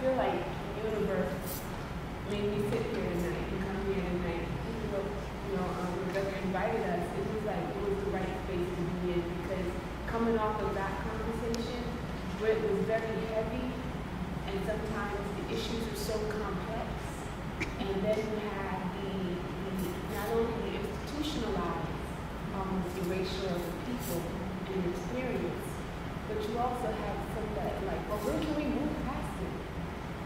feel like the universe made me sit here tonight and come here tonight. Even though, Rebecca invited us, it was like it was the right space to be in because coming off of that conversation, where it was very heavy, and sometimes the issues are so complex, and then you had the not only the institutionalized erasure of the people and experience, but you also have some that like, well, when can we move past it?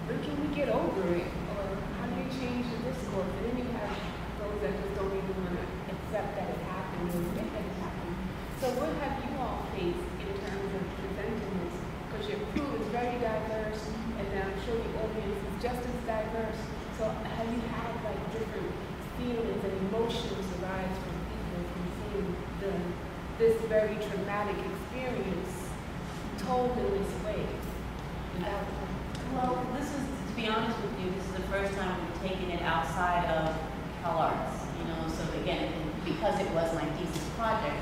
When can we get over it? Or how do you change the discourse? And then you have those that just don't even want to accept that it happened or admit that it happened. So what have you all faced in terms of presenting this? Because your crew is very diverse, and I'm sure the audience is just as diverse. So have you had like different feelings and emotions arise from people from seeing this very traumatic experience told in this way? Well, this is, to be honest with you, this is the first time we've taken it outside of CalArts. So again, because it was my thesis project,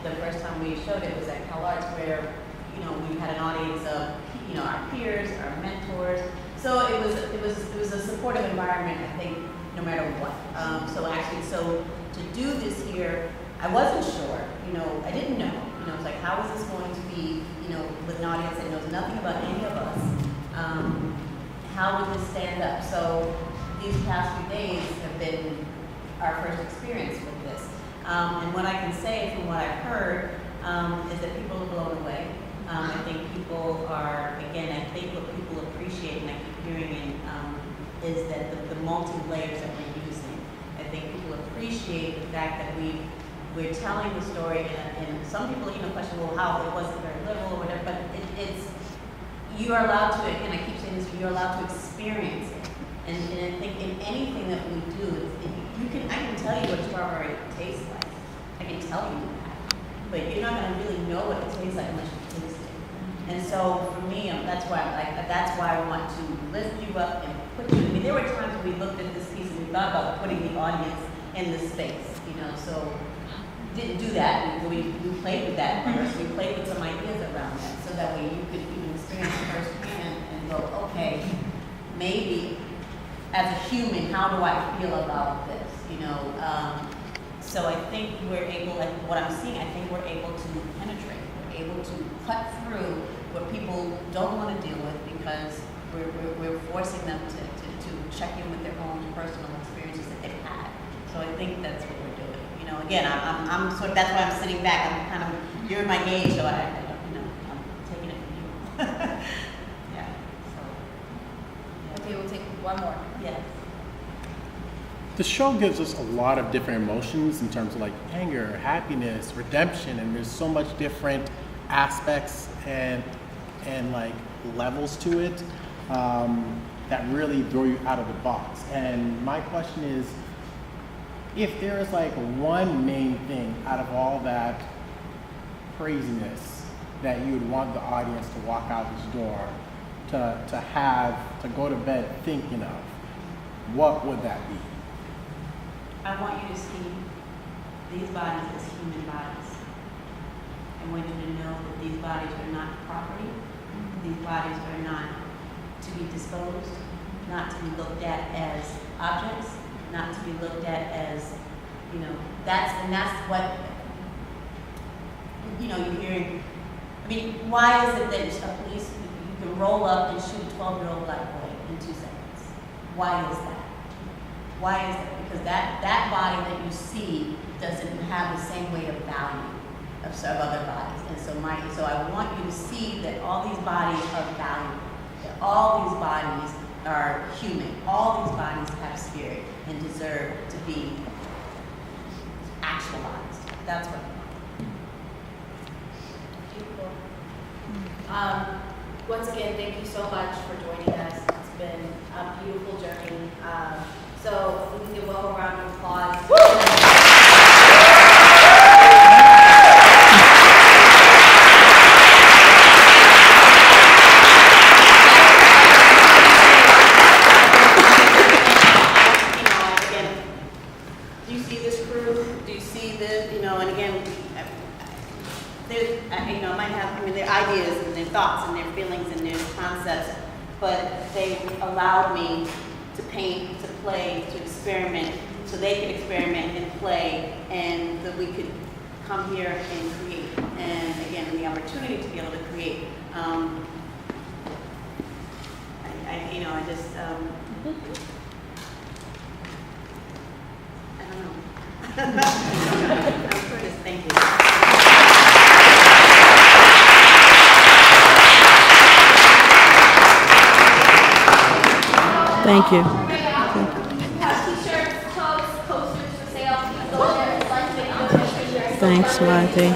the first time we showed it was at CalArts, where we had an audience of our peers, our mentors. So it was a supportive environment, I think, no matter what. So to do this here, I wasn't sure. I didn't know. It's like, how is this going to be? With an audience that knows nothing about any of us. How would this stand up? So these past few days have been our first experience with this. And what I can say from what I've heard is that people are blown away. I think people are, again, I think what people appreciate, and I keep hearing it, is that the multi-layers that we're using. I think people appreciate the fact that we're telling the story, and some people, question, well, how it wasn't very literal or whatever, but it's, you are allowed to, and I keep saying this, you're allowed to experience it. And I think in anything that we do, I can tell you what strawberry tastes like. I can tell you that. But you're not going to really know what it tastes like unless you taste it. And so for me, that's why I want to lift you up and put you, there were times when we looked at this piece and we thought about putting the audience in this space, so didn't do that. We played with that first. We played with some ideas around that, so that way you could even experience it firsthand and go, okay, maybe as a human, how do I feel about this? So I think we're able, like what I'm seeing, I think we're able to penetrate. We're able to cut through what people don't want to deal with because we're forcing them to check in with their own personal experiences that they've had. So I think that's what we're doing. Again, I'm sort of, that's why I'm sitting back. I'm kind of, you're my gauge, so I'm taking it from you. Yeah. So. Yeah. Okay, we'll take one more. Yes. The show gives us a lot of different emotions in terms of like anger, happiness, redemption, and there's so much different aspects and like levels to it that really throw you out of the box. And my question is, if there is like one main thing out of all that craziness that you would want the audience to walk out this door to go to bed thinking of, what would that be? I want you to see these bodies as human bodies. I want you to know that these bodies are not property. These bodies are not to be disposed, not to be looked at as objects, not to be looked at as, that's what, you're hearing. I mean, why is it that a police, you can roll up and shoot a 12-year-old black boy in 2 seconds? Why is that? Why is that? Because that body that you see doesn't have the same weight of value of other bodies. And so I want you to see that all these bodies are valuable, that all these bodies are human, all these bodies have spirit and deserve to be actualized. That's what I want. Once again, thank you so much for joining us. It's been a beautiful journey. So we can give a well round of applause. Again, do you see this crew? Do you see this? And again, there's, might have, their ideas and their thoughts and their feelings and their concepts, but they allowed me to paint, to play, to experiment, so they could experiment and play, and that we could come here and create. And again, the opportunity to be able to create. I just, I don't know. I'm sure just thank you. Thank you. We have t-shirts, totes, posters for sale. Go there, like, video, Thanks, Marty.